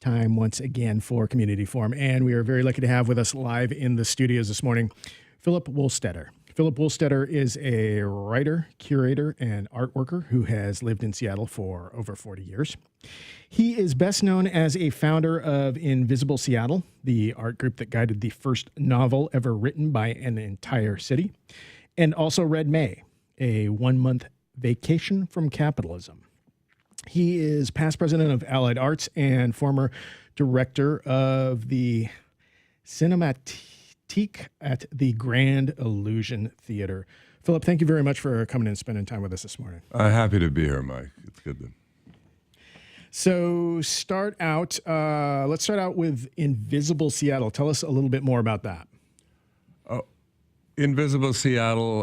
time once again for Community Forum, and we are very lucky to have with us live in the studios this morning, Philip Wohlstetter. Philip Wohlstetter is a writer, curator, and art worker who has lived in Seattle for over 40 years. He is best known as a founder of Invisible Seattle, the art group that guided the first novel ever written by an entire city, and also Red May, a one-month vacation from capitalism. He is past president of Allied Arts and former director of the Cinematique at the Grand Illusion Theater. Philip, thank you very much for coming and spending time with us this morning. Happy to be here, Mike. It's good to. So let's start out with Invisible Seattle. Tell us a little bit more about that. Invisible Seattle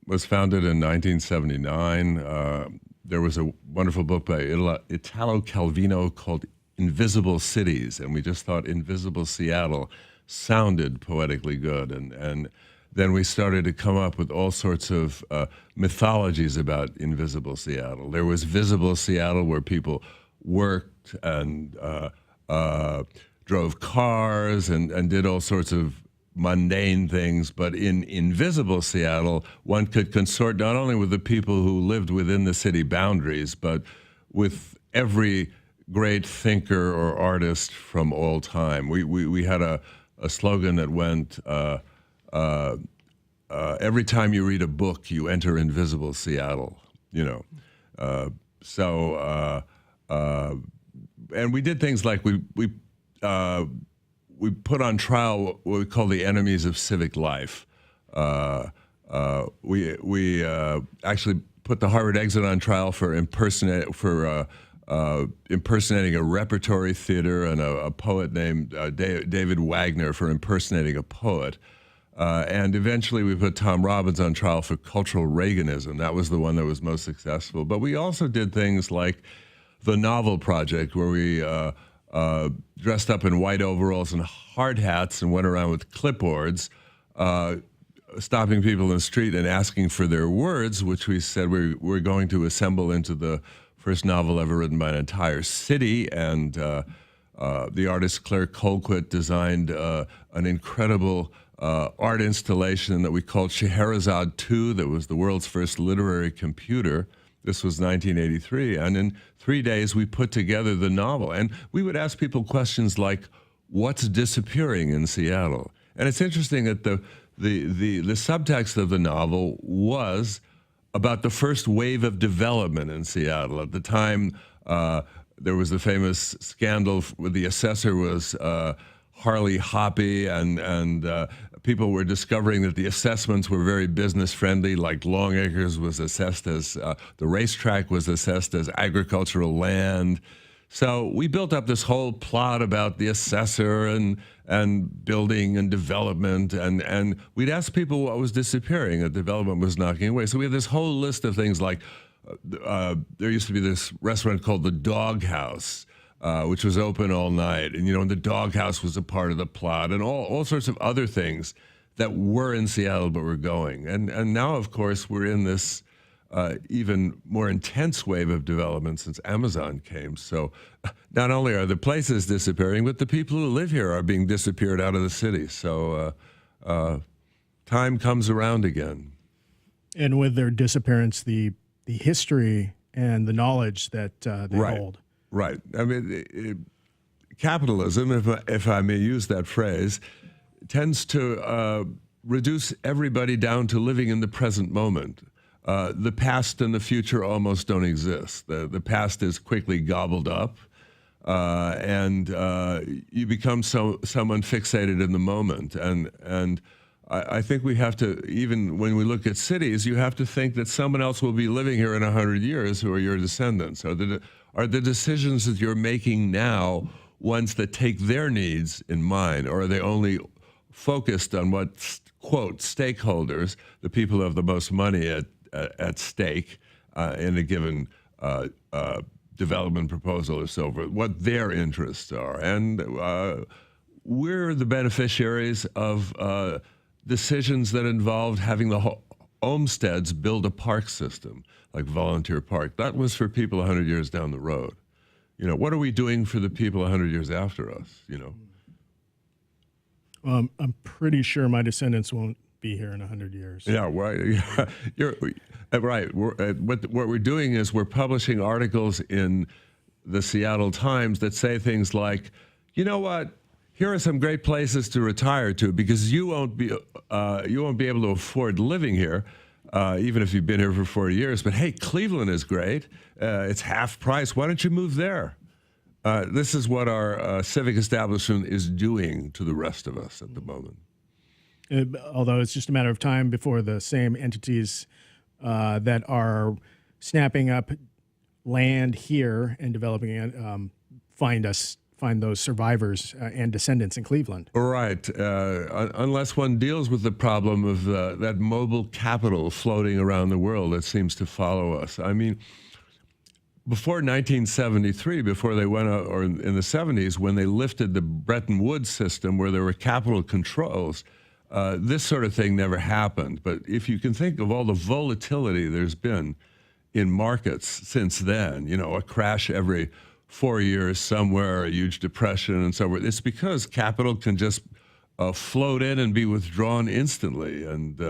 was founded in 1979. There was a wonderful book by Italo Calvino called Invisible Cities, and we just thought Invisible Seattle sounded poetically good. And then we started to come up with all sorts of mythologies about Invisible Seattle. There was Visible Seattle, where people worked and drove cars and did all sorts of mundane things, but in Invisible Seattle, one could consort not only with the people who lived within the city boundaries, but with every great thinker or artist from all time. We had a slogan that went, every time you read a book, you enter Invisible Seattle, and we did things like we put on trial what we call the enemies of civic life. We actually put the Harvard Exit on trial for impersonating a repertory theater, and a poet named David Wagner for impersonating a poet. And eventually we put Tom Robbins on trial for cultural Reaganism. That was the one that was most successful. But we also did things like the Novel Project, where we dressed up in white overalls and hard hats and went around with clipboards, stopping people in the street and asking for their words, which we said we're going to assemble into the first novel ever written by an entire city. And the artist Claire Colquitt designed an incredible art installation that we called Scheherazade 2, that was the world's first literary computer. This was 1983, and in 3 days we put together the novel. And we would ask people questions like, what's disappearing in Seattle? And it's interesting that the subtext of the novel was about the first wave of development in Seattle. At the time, there was the famous scandal where the assessor was Harley Hoppe, and people were discovering that the assessments were very business friendly, like Long Acres was assessed as, the racetrack was assessed as agricultural land. So we built up this whole plot about the assessor and building and development, and we'd ask people what was disappearing, that development was knocking away. So we had this whole list of things like, there used to be this restaurant called the Dog House, which was open all night. And, the doghouse was a part of the plot, and all sorts of other things that were in Seattle but were going. And now, of course, we're in this even more intense wave of development since Amazon came. So not only are the places disappearing, but the people who live here are being disappeared out of the city. So time comes around again. And with their disappearance, the history and the knowledge that they hold. Right. I mean, capitalism, if I may use that phrase, tends to reduce everybody down to living in the present moment. The past and the future almost don't exist. The past is quickly gobbled up, and you become someone fixated in the moment. And I think we have to, even when we look at cities, you have to think that someone else will be living here in 100 years who are your descendants. Are the decisions that you're making now ones that take their needs in mind, or are they only focused on what, quote, stakeholders, the people who have the most money at stake in a given development proposal or so forth, what their interests are? And we're the beneficiaries of decisions that involved having the homesteads build a park system, like Volunteer Park. That was for people 100 years down the road. You know, what are we doing for the people 100 years after us? You know. I'm pretty sure my descendants won't be here in 100 years. Yeah, right. Yeah, you're right. What we're doing is we're publishing articles in the Seattle Times that say things like, you know what? Here are some great places to retire to because you won't be able to afford living here, even if you've been here for 40 years. But hey, Cleveland is great. It's half price. Why don't you move there? This is what our civic establishment is doing to the rest of us at the moment. Although it's just a matter of time before the same entities that are snapping up land here and developing it find those survivors and descendants in Cleveland. Right. Unless one deals with the problem of that mobile capital floating around the world that seems to follow us. I mean, before 1973, before they went out, or in the 70s, when they lifted the Bretton Woods system where there were capital controls, this sort of thing never happened. But if you can think of all the volatility there's been in markets since then, you know, a crash every 4 years somewhere, a huge depression and so forth, it's because capital can just float in and be withdrawn instantly and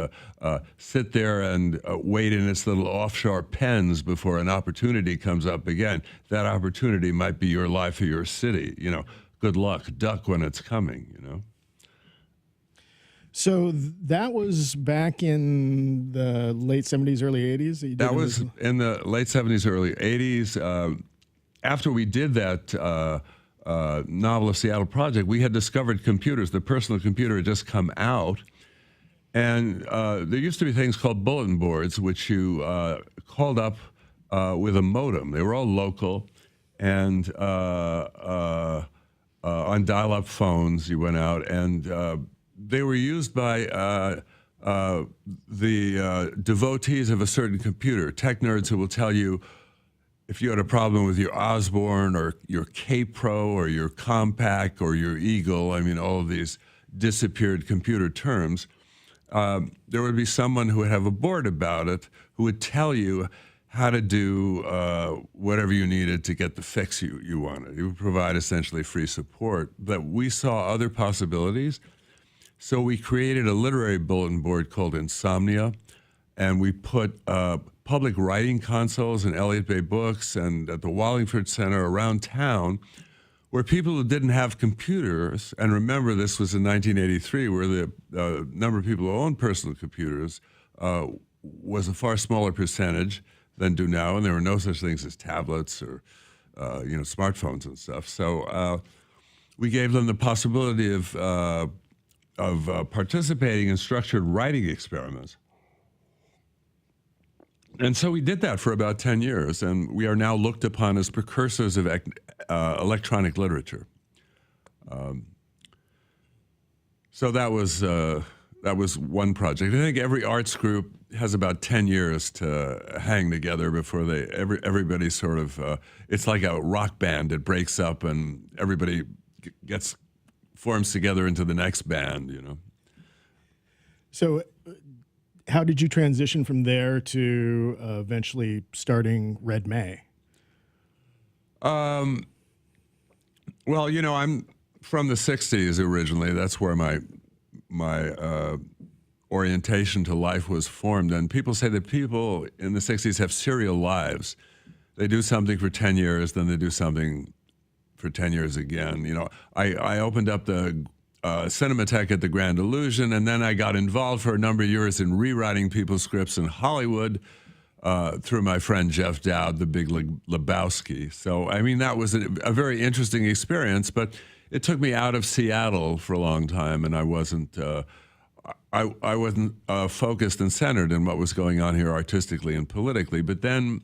sit there and wait in its little offshore pens before an opportunity comes up again. That opportunity might be your life or your city. You know, good luck. Duck when it's coming, you know. So that was back in the late 70s, early 80s? That was in the late 70s, early 80s. After we did that novel of Seattle Project, we had discovered computers. The personal computer had just come out. And there used to be things called bulletin boards, which you called up with a modem. They were all local. And on dial-up phones, you went out. And they were used by the devotees of a certain computer, tech nerds who will tell you if you had a problem with your Osborne or your K-Pro or your Compaq or your Eagle, I mean, all of these disappeared computer terms, there would be someone who would have a board about it who would tell you how to do whatever you needed to get the fix you wanted. It would provide essentially free support. But we saw other possibilities. So we created a literary bulletin board called Insomnia, and we put public writing consoles in Elliott Bay Books and at the Wallingford Center around town where people who didn't have computers, and remember this was in 1983 where the number of people who owned personal computers was a far smaller percentage than do now, and there were no such things as tablets or smartphones and stuff. So we gave them the possibility of participating in structured writing experiments. And so we did that for about 10 years, and we are now looked upon as precursors of electronic literature. So that was one project. I think every arts group has about 10 years to hang together before everybody sort of, it's like a rock band. It breaks up and everybody forms together into the next band, you know. So how did you transition from there to eventually starting Red May? Well, you know, I'm from the 60s originally. That's where my orientation to life was formed. And people say that people in the 60s have serial lives. They do something for 10 years, then they do something for 10 years again. You know, I opened up the Cinematheque at the Grand Illusion, and then I got involved for a number of years in rewriting people's scripts in Hollywood through my friend Jeff Dowd, the big Lebowski. So, I mean, that was a very interesting experience, but it took me out of Seattle for a long time, and I wasn't focused and centered in what was going on here artistically and politically. But then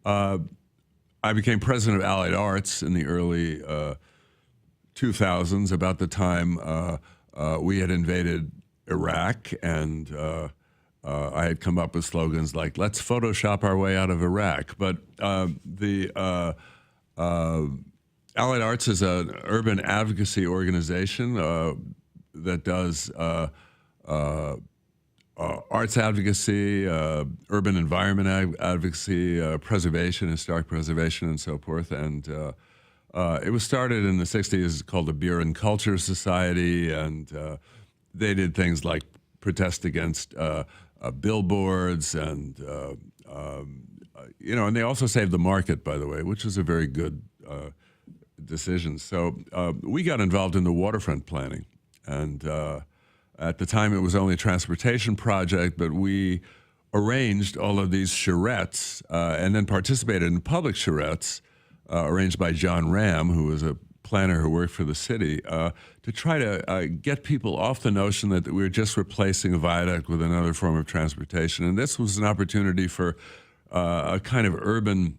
I became president of Allied Arts in the early 2000s, about the time we had invaded Iraq, and I had come up with slogans like, let's Photoshop our way out of Iraq. But the Allied Arts is an urban advocacy organization that does arts advocacy, urban environment advocacy, preservation, historic preservation, and so forth. And It was started in the 60s called the Beer and Culture Society, and they did things like protest against billboards and, and they also saved the market, by the way, which is a very good decision. So we got involved in the waterfront planning, and at the time it was only a transportation project, but we arranged all of these charrettes and then participated in public charrettes arranged by John Ram, who was a planner who worked for the city, to try to get people off the notion that we were just replacing a viaduct with another form of transportation. And this was an opportunity for a kind of urbanscape,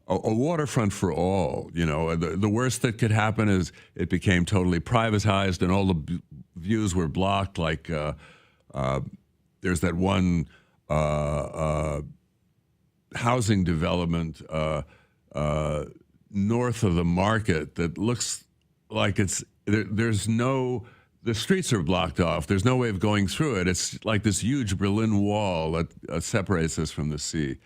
a waterfront for all. The worst that could happen is it became totally privatized and all the views were blocked. Like there's that one housing development north of the market that looks like the streets are blocked off. There's no way of going through it. It's like this huge Berlin Wall that separates us from the sea.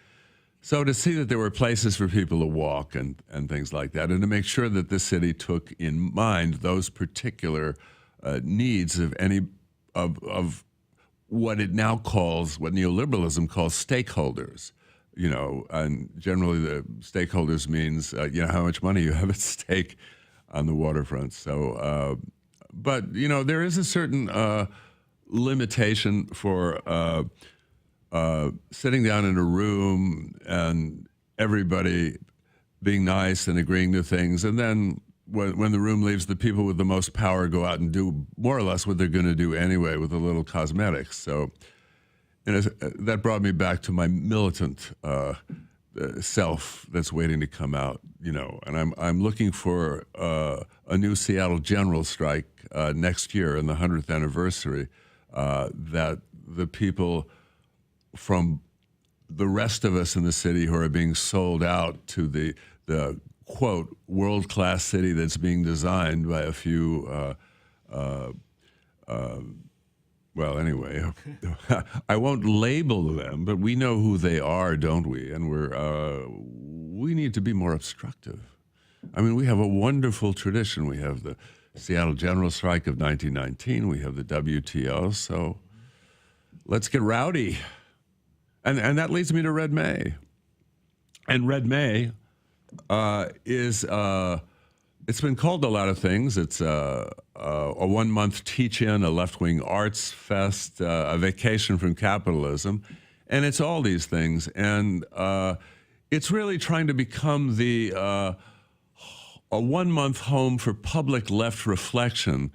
So to see that there were places for people to walk and things like that, and to make sure that the city took in mind those particular needs of what it now calls, what neoliberalism calls stakeholders. And generally the stakeholders means, how much money you have at stake on the waterfront. So, but, there is a certain limitation for sitting down in a room and everybody being nice and agreeing to things. And then when the room leaves, the people with the most power go out and do more or less what they're going to do anyway with a little cosmetics. So, that brought me back to my militant self that's waiting to come out, and I'm looking for a new Seattle general strike next year in the 100th anniversary, that the people from the rest of us in the city who are being sold out to the quote world-class city that's being designed by a few well, anyway, I won't label them, but we know who they are, don't we? And we need to be more obstructive. I mean, we have a wonderful tradition. We have the Seattle General Strike of 1919. We have the WTO. So let's get rowdy. And that leads me to Red May. And Red May is... it's been called a lot of things. It's a 1-month teach-in, a left-wing arts fest, a vacation from capitalism, and it's all these things. And it's really trying to become a 1-month home for public left reflection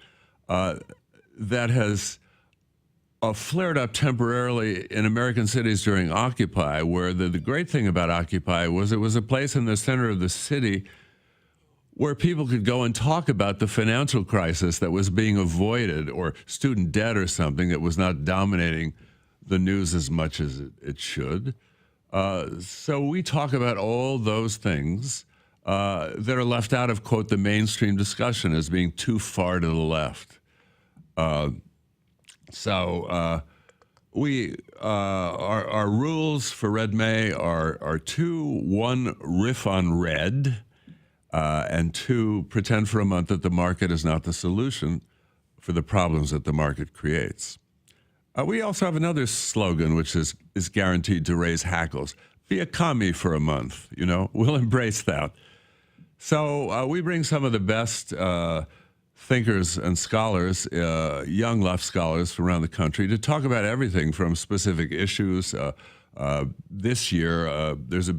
that has flared up temporarily in American cities during Occupy, where the great thing about Occupy was it was a place in the center of the city where people could go and talk about the financial crisis that was being avoided, or student debt or something that was not dominating the news as much as it should. So we talk about all those things that are left out of, quote, the mainstream discussion as being too far to the left. Our rules for Red May are two: one, riff on red, and two, pretend for a month that the market is not the solution for the problems that the market creates. We also have another slogan, which is guaranteed to raise hackles. Be a commie for a month, we'll embrace that. So we bring some of the best thinkers and scholars, young left scholars from around the country, to talk about everything from specific issues. This year, there's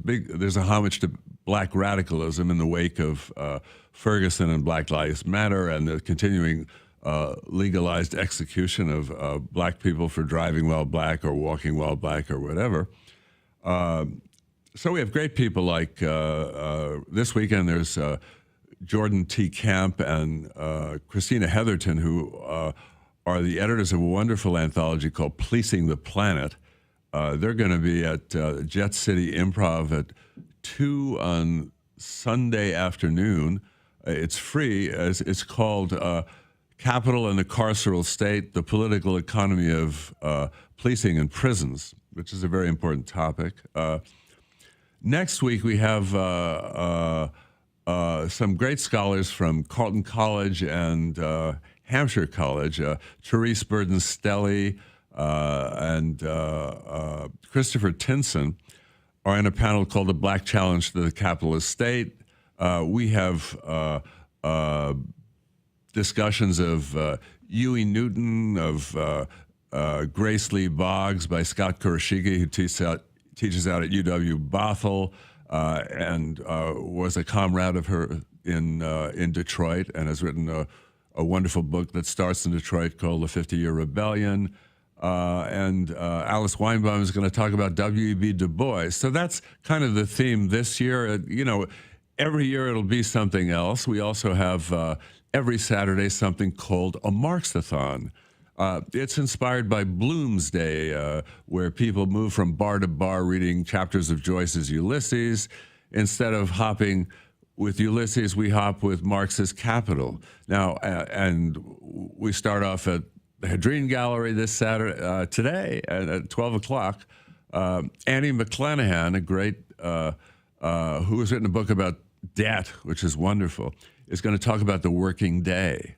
a homage to black radicalism in the wake of Ferguson and Black Lives Matter and the continuing legalized execution of black people for driving while black or walking while black or whatever. So we have great people like this weekend there's Jordan T. Camp and Christina Heatherton, who are the editors of a wonderful anthology called Policing the Planet. They're going to be at Jet City Improv at 2 on Sunday afternoon. It's free. It's called Capital and the Carceral State, the Political Economy of Policing and Prisons, which is a very important topic. Next week, we have some great scholars from Carleton College and Hampshire College, Therese Burden-Stelly and Christopher Tinson are in a panel called The Black Challenge to the Capitalist State. We have discussions of Huey Newton, of Grace Lee Boggs by Scott Kuroshige, who teaches out at UW-Bothell and was a comrade of her in Detroit and has written a wonderful book that starts in Detroit called The 50-Year Rebellion. And Alice Weinbaum is going to talk about W.E.B. Du Bois. So that's kind of the theme this year. Every year it'll be something else. We also have every Saturday something called a Marxathon. It's inspired by Bloomsday, where people move from bar to bar reading chapters of Joyce's Ulysses. Instead of hopping with Ulysses, we hop with Marx's Capital. Now, and we start off at the Hadreen Gallery this Saturday, today at 12 o'clock. Annie McClanahan, a great, who has written a book about debt, which is wonderful, is going to talk about the working day.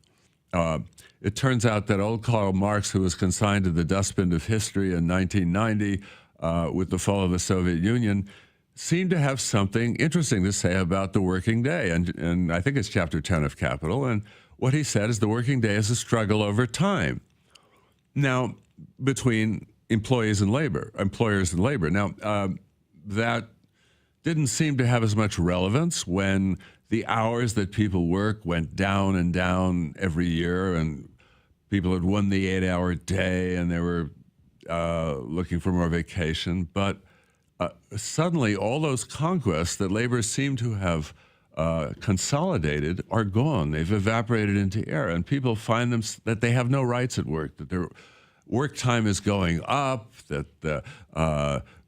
It turns out that old Karl Marx, who was consigned to the dustbin of history in 1990 with the fall of the Soviet Union, seemed to have something interesting to say about the working day. And I think it's chapter 10 of Capital. And what he said is the working day is a struggle over time. Now, between employers and labor. Now, that didn't seem to have as much relevance when the hours that people work went down and down every year, and people had won the 8-hour day and they were looking for more vacation. But suddenly all those conquests that labor seemed to have consolidated are gone. They've evaporated into air, and people find that they have no rights at work, that their work time is going up, that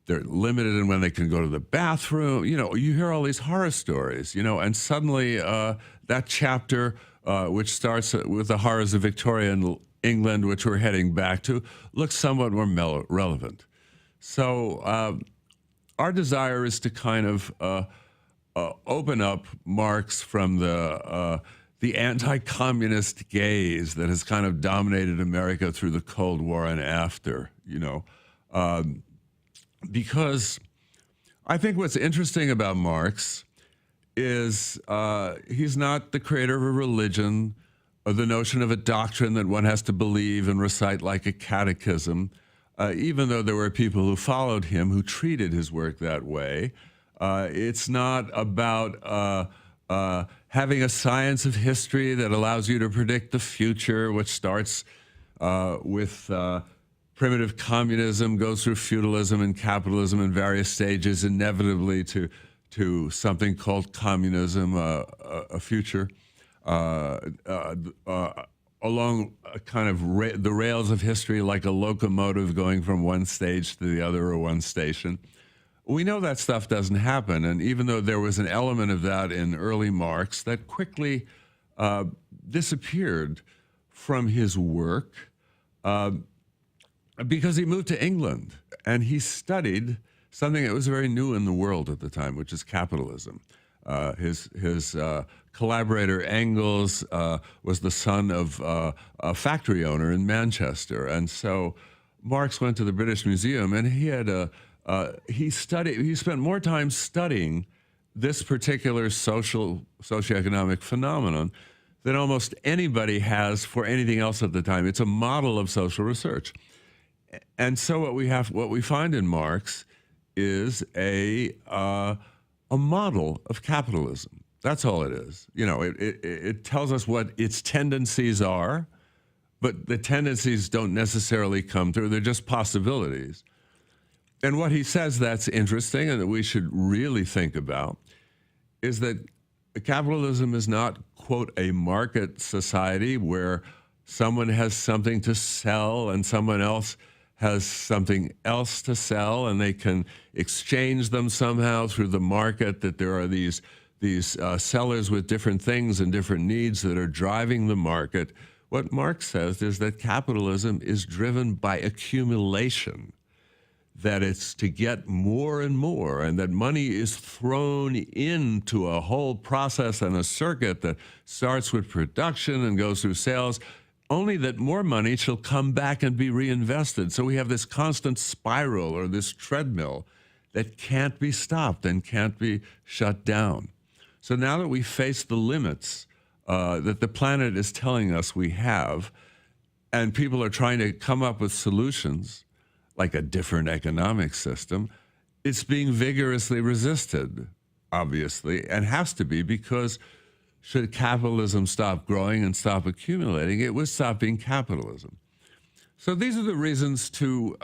they're limited in when they can go to the bathroom. You hear all these horror stories, and suddenly that chapter, which starts with the horrors of Victorian England, which we're heading back to, looks somewhat more relevant. So our desire is to kind of open up Marx from the anti-communist gaze that has kind of dominated America through the Cold War and after, because I think what's interesting about Marx is he's not the creator of a religion or the notion of a doctrine that one has to believe and recite like a catechism, even though there were people who followed him who treated his work that way. It's not about having a science of history that allows you to predict the future, which starts with primitive communism, goes through feudalism and capitalism in various stages, inevitably to something called communism, a future, along kind of the rails of history, like a locomotive going from one stage to the other or one station. We know that stuff doesn't happen, and even though there was an element of that in early Marx, that quickly disappeared from his work because he moved to England, and he studied something that was very new in the world at the time, which is capitalism. His collaborator Engels was the son of a factory owner in Manchester, and so Marx went to the British Museum, and he had he spent more time studying this particular socioeconomic phenomenon than almost anybody has for anything else at the time. It's a model of social research. And so what we find in Marx is a model of capitalism. That's all it is. It tells us what its tendencies are, but the tendencies don't necessarily come through. They're just possibilities. And what he says that's interesting and that we should really think about is that capitalism is not, quote, a market society where someone has something to sell and someone else has something else to sell and they can exchange them somehow through the market, that there are these sellers with different things and different needs that are driving the market. What Marx says is that capitalism is driven by accumulation, that it's to get more and more, and that money is thrown into a whole process and a circuit that starts with production and goes through sales, only that more money shall come back and be reinvested. So we have this constant spiral, or this treadmill, that can't be stopped and can't be shut down. So now that we face the limits that the planet is telling us we have, and people are trying to come up with solutions, like a different economic system, it's being vigorously resisted, obviously, and has to be, because should capitalism stop growing and stop accumulating, it would stop being capitalism. So these are the reasons to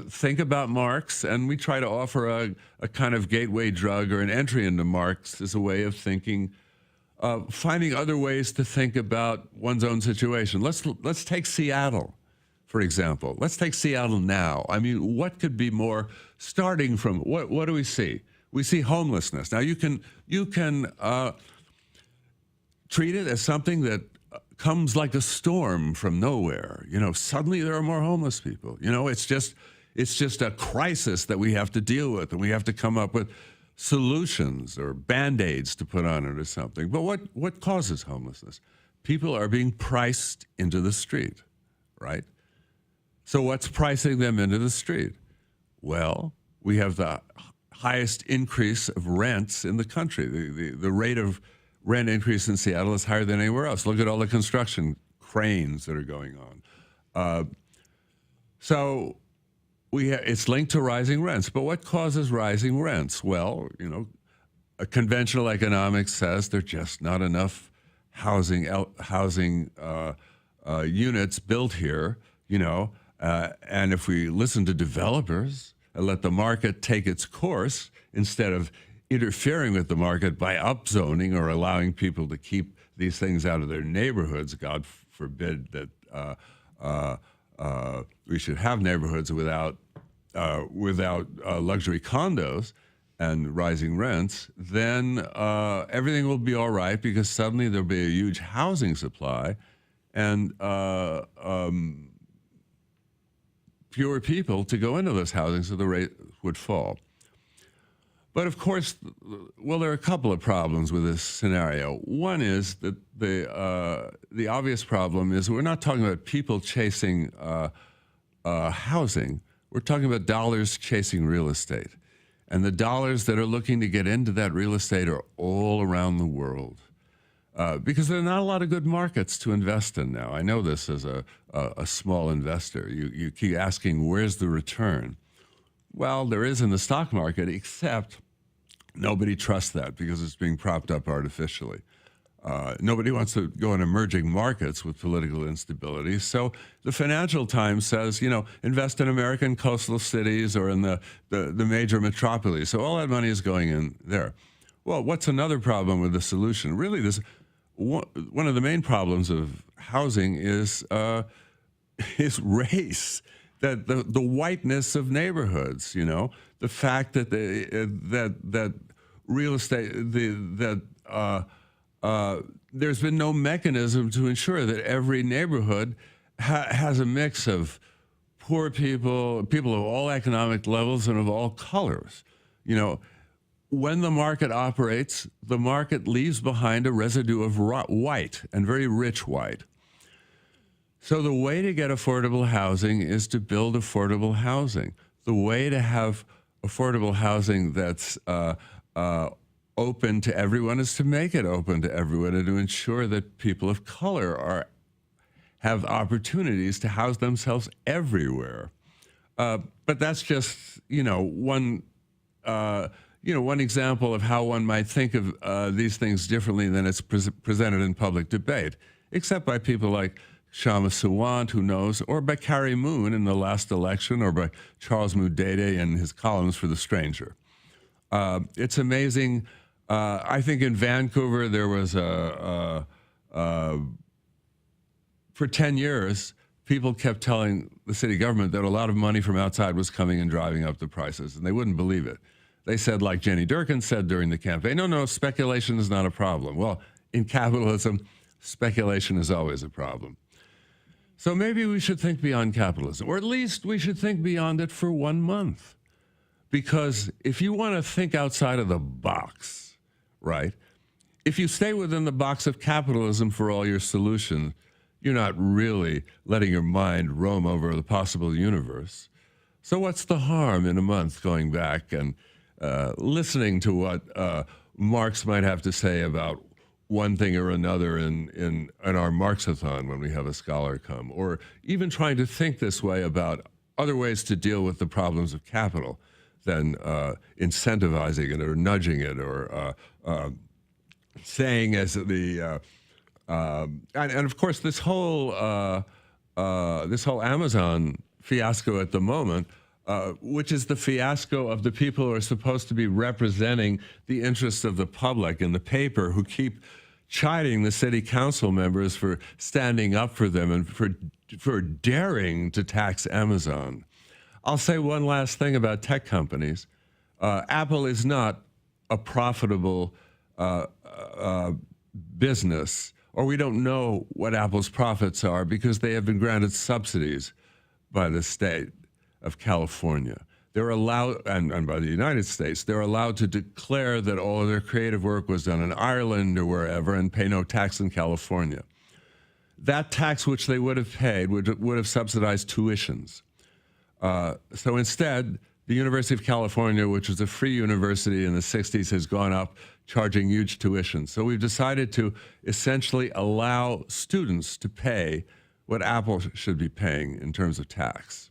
think about Marx, and we try to offer a kind of gateway drug or an entry into Marx as a way of thinking, finding other ways to think about one's own situation. Let's take Seattle, for example. Let's take Seattle now. I mean, what could be more, starting from, what do we see? We see homelessness. Now you can treat it as something that comes like a storm from nowhere. You know, suddenly there are more homeless people. You know, it's just a crisis that we have to deal with, and we have to come up with solutions or Band-Aids to put on it or something. But what causes homelessness? People are being priced into the street, right? So what's pricing them into the street? Well, we have the highest increase of rents in the country. The rate of rent increase in Seattle is higher than anywhere else. Look at all the construction cranes that are going on. So it's linked to rising rents. But what causes rising rents? Well, you know, a conventional economics says there's just not enough housing units built here, you know, and if we listen to developers and let the market take its course instead of interfering with the market by upzoning or allowing people to keep these things out of their neighborhoods. God forbid that we should have neighborhoods without luxury condos and rising rents. Then everything will be all right, because suddenly there'll be a huge housing supply, and fewer people to go into this housing, so the rate would fall. But of course, well, there are a couple of problems with this scenario. One is that the obvious problem is we're not talking about people chasing housing. We're talking about dollars chasing real estate. And the dollars that are looking to get into that real estate are all around the world. Because there are not a lot of good markets to invest in now. I know this as a small investor. You keep asking, where's the return? Well, there is in the stock market, except nobody trusts that because it's being propped up artificially. Nobody wants to go in emerging markets with political instability. So the Financial Times says, you know, invest in American coastal cities or in the major metropolis. So all that money is going in there. Well, what's another problem with the solution? Really, this one of the main problems of housing is race. That the whiteness of neighborhoods, you know, the fact that that real estate, there's been no mechanism to ensure that every neighborhood has a mix of poor people, people of all economic levels and of all colors. You know, when the market operates, the market leaves behind a residue of white and very rich white. So the way to get affordable housing is to build affordable housing. The way to have affordable housing that's open to everyone is to make it open to everyone and to ensure that people of color have opportunities to house themselves everywhere. But that's just, one example of how one might think of these things differently than it's presented in public debate, except by people like Shama Sawant, who knows, or by Carrie Moon in the last election, or by Charles Mudede in his columns for The Stranger. It's amazing. I think in Vancouver there was for 10 years, people kept telling the city government that a lot of money from outside was coming and driving up the prices, and they wouldn't believe it. They said, like Jenny Durkin said during the campaign, no, speculation is not a problem. Well, in capitalism, speculation is always a problem. So maybe we should think beyond capitalism, or at least we should think beyond it for 1 month. Because if you want to think outside of the box, right? If you stay within the box of capitalism for all your solutions, you're not really letting your mind roam over the possible universe. So what's the harm in a month going back and listening to what Marx might have to say about one thing or another in our Marxathon when we have a scholar come, or even trying to think this way about other ways to deal with the problems of capital than incentivizing it or nudging it or saying as the and of course this whole Amazon fiasco at the moment, which is the fiasco of the people who are supposed to be representing the interests of the public in the paper, who keep chiding the city council members for standing up for them and for daring to tax Amazon. I'll say one last thing about tech companies. Apple is not a profitable business, or we don't know what Apple's profits are because they have been granted subsidies by the state of California. They're allowed, and by the United States, they're allowed to declare that all of their creative work was done in Ireland or wherever and pay no tax in California. That tax which they would have paid would have subsidized tuitions. So instead, the University of California, which was a free university in the 60s, has gone up charging huge tuitions. So we've decided to essentially allow students to pay what Apple should be paying in terms of tax.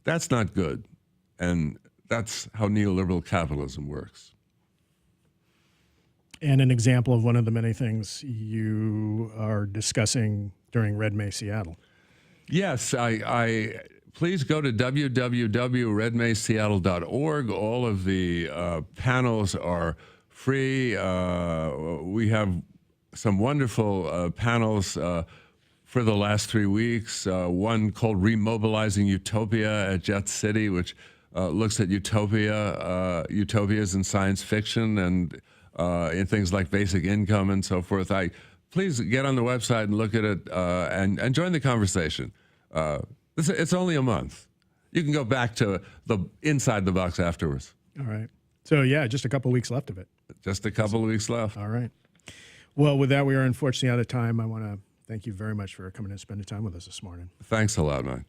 That's not good. And that's how neoliberal capitalism works. And an example of one of the many things you are discussing during Red May Seattle. Yes, please go to www.redmayseattle.org. All of the panels are free. We have some wonderful panels for the last 3 weeks. One called Remobilizing Utopia at Jet City, which looks at utopias in science fiction and in things like basic income and so forth. Please get on the website and look at it and join the conversation. It's only a month. You can go back to the inside the box afterwards. All right. So yeah, just a couple of weeks left of it. Just a couple of weeks left. All right. Well, with that, we are unfortunately out of time. I want to thank you very much for coming and spending time with us this morning. Thanks a lot, man.